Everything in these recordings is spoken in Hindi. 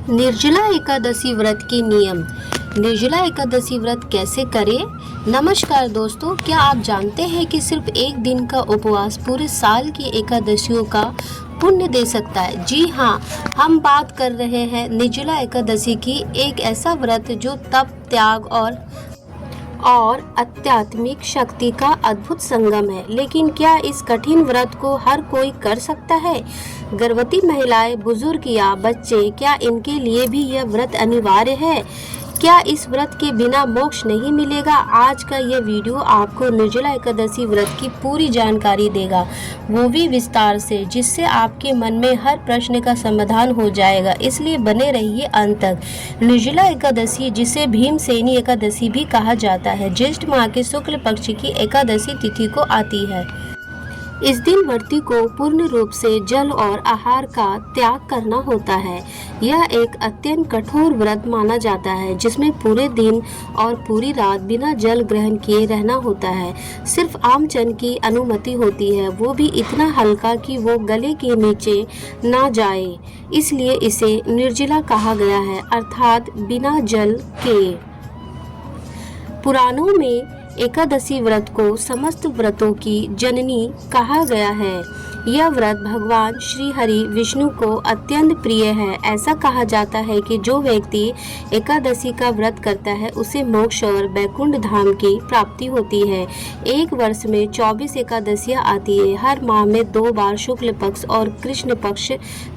निर्जला एकादशी व्रत के नियम। निर्जला एकादशी व्रत कैसे करें? नमस्कार दोस्तों, क्या आप जानते हैं कि सिर्फ एक दिन का उपवास पूरे साल की एकादशियों का पुण्य दे सकता है? जी हाँ, हम बात कर रहे हैं निर्जला एकादशी की, एक ऐसा व्रत जो तप, त्याग और आध्यात्मिक शक्ति का अद्भुत संगम है। लेकिन क्या इस कठिन व्रत को हर कोई कर सकता है? गर्भवती महिलाएं, बुजुर्ग या बच्चे, क्या इनके लिए भी यह व्रत अनिवार्य है? क्या इस व्रत के बिना मोक्ष नहीं मिलेगा? आज का यह वीडियो आपको निर्जला एकादशी व्रत की पूरी जानकारी देगा, वो भी विस्तार से, जिससे आपके मन में हर प्रश्न का समाधान हो जाएगा। इसलिए बने रहिए अंत तक। निर्जला एकादशी, जिसे भीमसेनी एकादशी भी कहा जाता है, ज्येष्ठ माह के शुक्ल पक्ष की एकादशी तिथि को आती है। इस दिन व्रती को पूर्ण रूप से जल और आहार का त्याग करना होता है। यह एक अत्यंत कठोर व्रत माना जाता है, जिसमें पूरे दिन और पूरी रात बिना जल ग्रहण किए रहना होता है। सिर्फ आमचन की अनुमति होती है, वो भी इतना हल्का कि वो गले के नीचे ना जाए। इसलिए इसे निर्जला कहा गया है, अर्थात बिना जल के। पुराणों में एकादशी व्रत को समस्त व्रतों की जननी कहा गया है। यह व्रत भगवान श्री हरि विष्णु को अत्यंत प्रिय है। ऐसा कहा जाता है कि जो व्यक्ति एकादशी का व्रत करता है, उसे मोक्ष और वैकुंठ धाम की प्राप्ति होती है। एक वर्ष में 24 एकादशियां आती है, हर माह में 2 बार शुक्ल पक्ष और कृष्ण पक्ष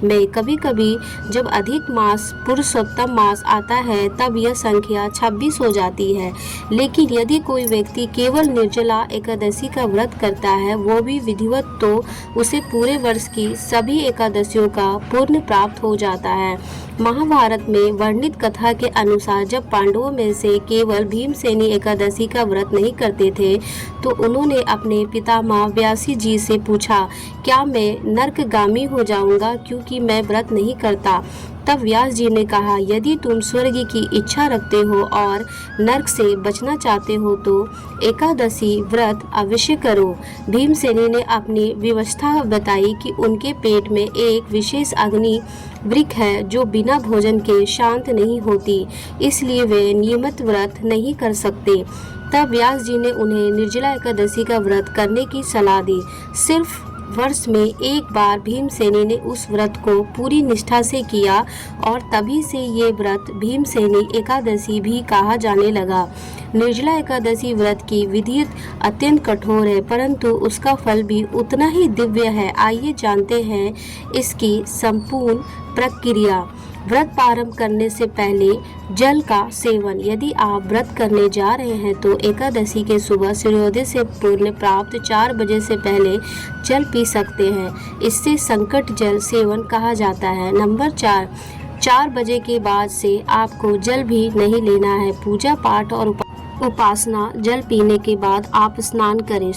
में। कभी कभी जब अधिक मास पुरुषोत्तम मास आता है, तब यह संख्या 26 हो जाती है। लेकिन यदि कोई व्यक्ति केवल निर्जला एकादशी का व्रत करता है, वो भी विधिवत, तो उसे पूरे वर्ष की सभी एकादशियों का पुण्य प्राप्त हो जाता है। महाभारत में वर्णित कथा के अनुसार जब पांडवों में से केवल भीमसेनी एकादशी का व्रत नहीं करते थे, तो उन्होंने अपने पितामह व्यासी जी से पूछा, क्या मैं नरकगामी हो जाऊंगा क्योंकि मैं व्रत नहीं करता? तब व्यास जी ने कहा, यदि तुम स्वर्ग की इच्छा रखते हो और नरक से बचना चाहते हो, तो एकादशी व्रत अवश्य करो। भीमसेनी ने अपनी व्यवस्था बताई कि उनके पेट में एक विशेष अग्नि वृक्ष है, जो बिना भोजन के शांत नहीं होती, इसलिए वे नियमित व्रत नहीं कर सकते। तब व्यास जी ने उन्हें निर्जला एकादशी का व्रत करने की सलाह दी। सिर्फ वर्ष में एक बार भीमसेनी ने उस व्रत को पूरी निष्ठा से किया, और तभी से ये व्रत भीमसेनी एकादशी भी कहा जाने लगा। निर्जला एकादशी व्रत की विधि अत्यंत कठोर है, परंतु उसका फल भी उतना ही दिव्य है। आइए जानते हैं इसकी संपूर्ण प्रक्रिया। व्रत प्रारंभ करने से पहले जल का सेवन। यदि आप व्रत करने जा रहे हैं, तो एकादशी के सुबह सूर्योदय से पूर्व प्राप्त 4 बजे से पहले जल पी सकते हैं। इससे संकट जल सेवन कहा जाता है। नंबर 4 बजे के बाद से आपको जल भी नहीं लेना है। पूजा पाठ और उपासना। जल पीने के बाद आप स्नान करें,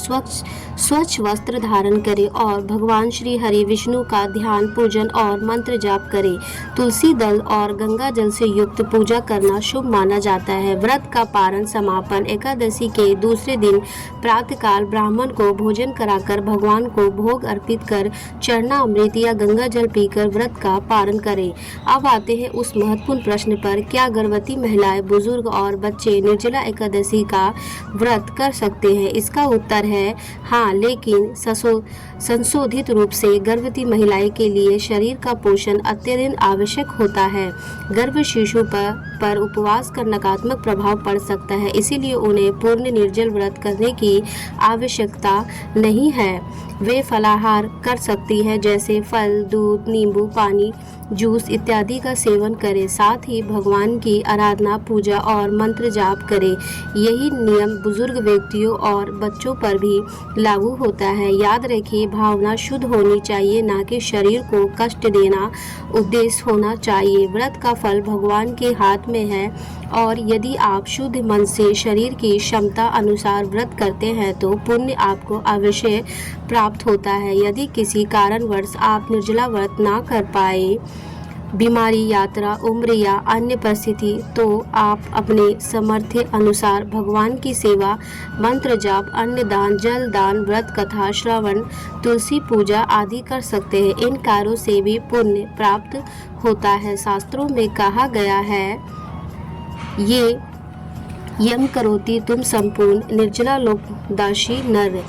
स्वच्छ वस्त्र धारण करें और भगवान श्री हरि विष्णु का ध्यान, पूजन और मंत्र जाप करें। तुलसी दल और गंगा जल से युक्त पूजा करना शुभ माना जाता है। व्रत का पारण समापन। एकादशी के दूसरे दिन प्रातःकाल ब्राह्मण को भोजन कराकर भगवान को भोग अर्पित कर चरना अमृत या गंगा जल पीकर व्रत का पारण करें। अब आते हैं उस महत्वपूर्ण प्रश्न पर, क्या गर्भवती महिलाएं, बुजुर्ग और बच्चे निर्जला एकादशी का व्रत कर सकते हैं? इसका उत्तर है हाँ, लेकिन संशोधित रूप से। गर्भवती महिलाएं के लिए शरीर का पोषण अत्यधिक आवश्यक होता है। गर्भ शिशु पर उपवास का नकारात्मक प्रभाव पड़ सकता है, इसीलिए उन्हें पूर्ण निर्जल व्रत करने की आवश्यकता नहीं है। वे फलाहार कर सकती है, जैसे फल, दूध, नींबू पानी, जूस इत्यादि का सेवन करें। साथ ही भगवान की आराधना, पूजा और मंत्र जाप करें। यही नियम बुजुर्ग व्यक्तियों और बच्चों पर भी लागू होता है। याद रखिए, भावना शुद्ध होनी चाहिए, ना कि शरीर को कष्ट देना उद्देश्य होना चाहिए। व्रत का फल भगवान के हाथ में है, और यदि आप शुद्ध मन से शरीर की क्षमता अनुसार व्रत करते हैं, तो पुण्य आपको अवश्य प्राप्त होता है। यदि किसी कारणवश आप निर्जला व्रत ना कर पाए, बीमारी, यात्रा, उम्र या अन्य परिस्थिति, तो आप अपने सामर्थ्य अनुसार भगवान की सेवा, मंत्र जाप, अन्न दान, जल दान, व्रत कथा श्रवण, तुलसी पूजा आदि कर सकते हैं। इन कार्यों से भी पुण्य प्राप्त होता है। शास्त्रों में कहा गया है, ये यम करोति तुम संपूर्ण निर्जला लोकदासी नर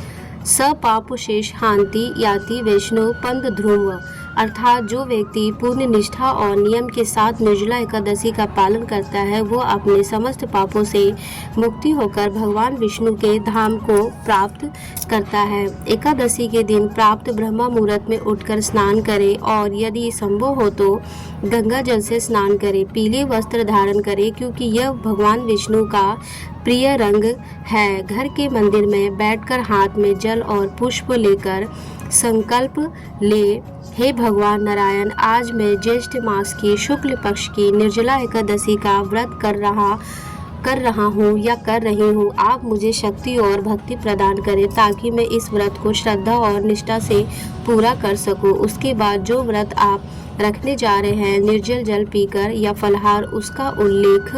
स पाप शेष हांति याति वैष्णव पंथ ध्रुव। अर्थात जो व्यक्ति पूर्ण निष्ठा और नियम के साथ निर्जला एकादशी का पालन करता है, वो अपने समस्त पापों से मुक्ति होकर भगवान विष्णु के धाम को प्राप्त करता है। एकादशी के दिन प्राप्त ब्रह्म मुहूर्त में उठकर स्नान करें और यदि संभव हो तो गंगा जल से स्नान करें। पीले वस्त्र धारण करें क्योंकि यह भगवान विष्णु का प्रिय रंग है। घर के मंदिर में बैठकर हाथ में जल और पुष्प लेकर संकल्प ले, हे भगवान नारायण, आज मैं ज्येष्ठ मास की शुक्ल पक्ष की निर्जला एकादशी का व्रत कर रहा हूँ या कर रही हूँ। आप मुझे शक्ति और भक्ति प्रदान करें ताकि मैं इस व्रत को श्रद्धा और निष्ठा से पूरा कर सकूँ। उसके बाद जो व्रत आप रखने जा रहे हैं, निर्जल जल पीकर या फलाहार, उसका उल्लेख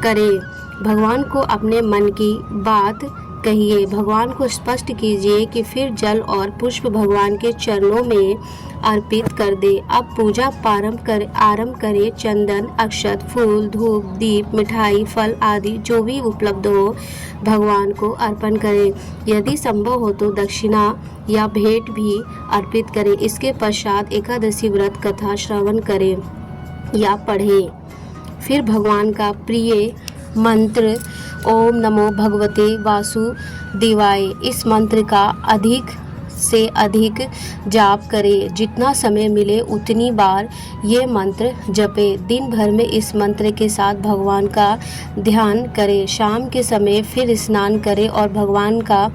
करें। भगवान को अपने मन की बात कहिए, भगवान को स्पष्ट कीजिए कि फिर जल और पुष्प भगवान के चरणों में अर्पित कर दे। अब पूजा आरंभ करें। चंदन, अक्षत, फूल, धूप, दीप, मिठाई, फल आदि जो भी उपलब्ध हो भगवान को अर्पण करें। यदि संभव हो तो दक्षिणा या भेंट भी अर्पित करें। इसके पश्चात एकादशी व्रत कथा श्रवण करें या पढ़ें। फिर भगवान का प्रिय मंत्र ओम नमो भगवते वासुदेवाय, इस मंत्र का अधिक से अधिक जाप करें। जितना समय मिले उतनी बार ये मंत्र जपे। दिन भर में इस मंत्र के साथ भगवान का ध्यान करें। शाम के समय फिर स्नान करें और भगवान का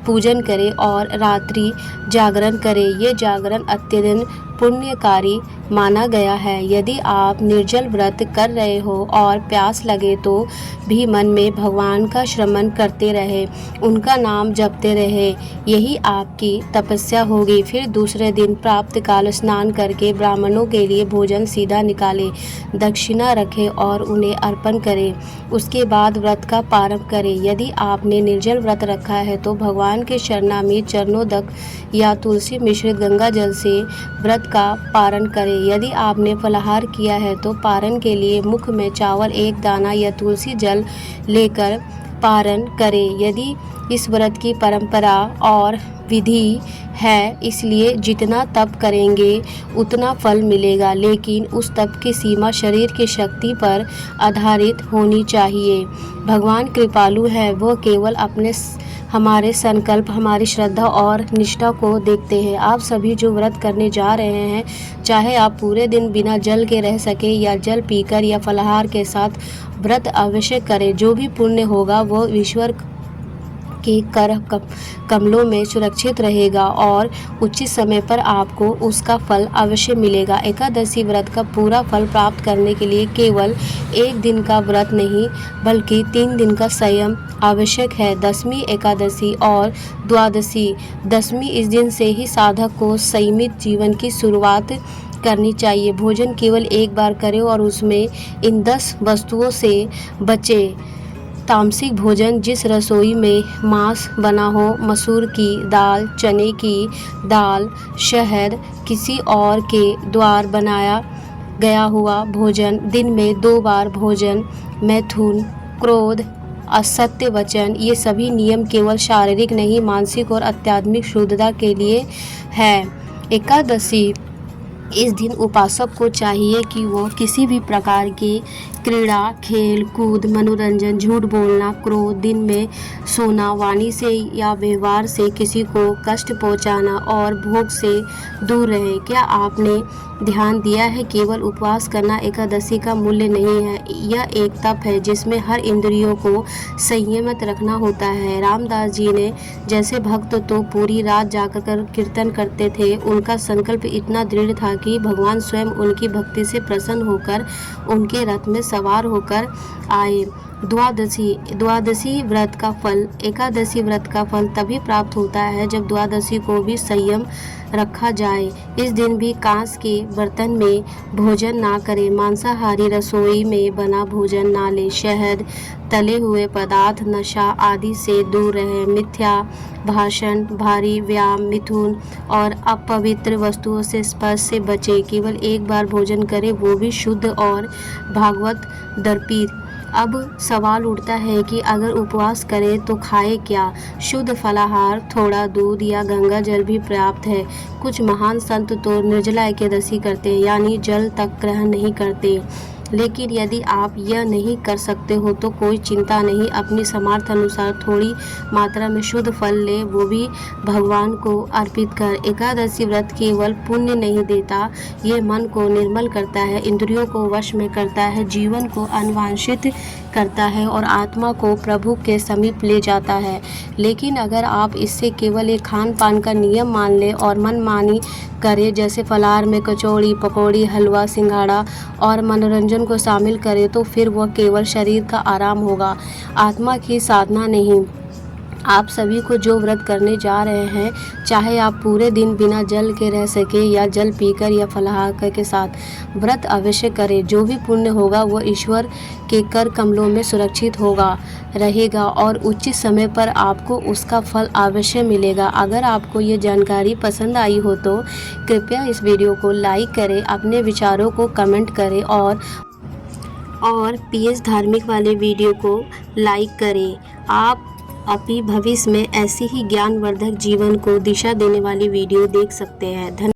पूजन करें और रात्रि जागरण करें। ये जागरण अत्यंत पुण्यकारी माना गया है। यदि आप निर्जल व्रत कर रहे हो और प्यास लगे तो भी मन में भगवान का श्रवण करते रहे, उनका नाम जपते रहे, यही आपकी तपस्या होगी। फिर दूसरे दिन प्राप्त काल स्नान करके ब्राह्मणों के लिए भोजन सीधा निकालें, दक्षिणा रखें और उन्हें अर्पण करें। उसके बाद व्रत का प्रारंभ करें। यदि आपने निर्जल व्रत रखा है तो भगवान के चरणामृत चरणोदक या तुलसी मिश्रित गंगा जल से व्रत का पारण करें। यदि आपने फलाहार किया है तो पारण के लिए मुख में चावल एक दाना या तुलसी जल लेकर पारण करें। यदि इस व्रत की परंपरा और विधि है, इसलिए जितना तप करेंगे उतना फल मिलेगा, लेकिन उस तप की सीमा शरीर की शक्ति पर आधारित होनी चाहिए। भगवान कृपालु है, वह केवल हमारे संकल्प, हमारी श्रद्धा और निष्ठा को देखते हैं। आप सभी जो व्रत करने जा रहे हैं, चाहे आप पूरे दिन बिना जल के रह सके या जल पीकर या फलाहार के साथ व्रत अवश्य करें। जो भी पुण्य होगा वह ईश्वर के कर कमलों में सुरक्षित रहेगा और उचित समय पर आपको उसका फल अवश्य मिलेगा। एकादशी व्रत का पूरा फल प्राप्त करने के लिए केवल एक दिन का व्रत नहीं बल्कि 3 दिन का संयम आवश्यक है। दसवीं एकादशी और द्वादशी, दसवीं इस दिन से ही साधक को संयमित जीवन की शुरुआत करनी चाहिए। भोजन केवल एक बार करें और उसमें इन 10 वस्तुओं से बचे। तामसिक भोजन, जिस रसोई में मांस बना हो, मसूर की दाल, चने की दाल, शहद, किसी और के द्वारा बनाया गया हुआ भोजन, दिन में 2 बार भोजन, मैथुन, क्रोध, असत्य वचन, ये सभी नियम केवल शारीरिक नहीं मानसिक और आध्यात्मिक शुद्धता के लिए है। एकादशी इस दिन उपासक को चाहिए कि वो किसी भी प्रकार की क्रीड़ा, खेल कूद, मनोरंजन, झूठ बोलना, क्रोध, दिन में सोना, वाणी से या व्यवहार से किसी को कष्ट पहुंचाना और भोग से दूर रहे। क्या आपने ध्यान दिया है, केवल उपवास करना एकादशी का मूल्य नहीं है, यह एक तप है जिसमें हर इंद्रियों को संयमित रखना होता है। रामदास जी ने जैसे भक्त तो पूरी रात जाकर कीर्तन करते थे, उनका संकल्प इतना दृढ़ था कि भगवान स्वयं उनकी भक्ति से प्रसन्न होकर उनके रथ में सवार होकर आए। द्वादशी व्रत का फल। एकादशी व्रत का फल तभी प्राप्त होता है जब द्वादशी को भी संयम रखा जाए। इस दिन भी कांस के बर्तन में भोजन ना करें, मांसाहारी रसोई में बना भोजन ना लें, शहद, तले हुए पदार्थ, नशा आदि से दूर रहें, मिथ्या भाषण, भारी व्यायाम, मिथुन और अपवित्र वस्तुओं से स्पर्श से बचें। केवल एक बार भोजन करें, वो भी शुद्ध और भागवत दर्पित। अब सवाल उठता है कि अगर उपवास करें तो खाए क्या? शुद्ध फलाहार, थोड़ा दूध या गंगा जल भी पर्याप्त है। कुछ महान संत तो निर्जला एकादशी करते हैं, यानी जल तक ग्रहण नहीं करते। लेकिन यदि आप यह नहीं कर सकते हो तो कोई चिंता नहीं, अपनी सामर्थ्य अनुसार थोड़ी मात्रा में शुद्ध फल ले, वो भी भगवान को अर्पित कर। एकादशी व्रत केवल पुण्य नहीं देता, ये मन को निर्मल करता है, इंद्रियों को वश में करता है, जीवन को अनुवांशित करता है और आत्मा को प्रभु के समीप ले जाता है। लेकिन अगर आप इससे केवल एक खान पान का नियम मान लें और मनमानी करें, जैसे फलाहार में कचौड़ी, पकौड़ी, हलवा, सिंघाड़ा और मनोरंजन को शामिल करें, तो फिर वह केवल शरीर का आराम होगा, आत्मा की साधना नहीं। आप सभी को जो व्रत करने जा रहे हैं, चाहे आप पूरे दिन बिना जल के रह सके या जल पीकर या फलाहार के साथ, व्रत अवश्य करें। जो भी पुण्य होगा वो ईश्वर के कर कमलों में सुरक्षित रहेगा और उचित समय पर आपको उसका फल अवश्य मिलेगा। अगर आपको ये जानकारी पसंद आई हो तो कृपया इस वीडियो को लाइक करें, अपने विचारों को कमेंट करें और PS धार्मिक वाले वीडियो को लाइक करें। आप अपनी भविष्य में ऐसी ही ज्ञानवर्धक जीवन को दिशा देने वाली वीडियो देख सकते हैं। धन्यवाद।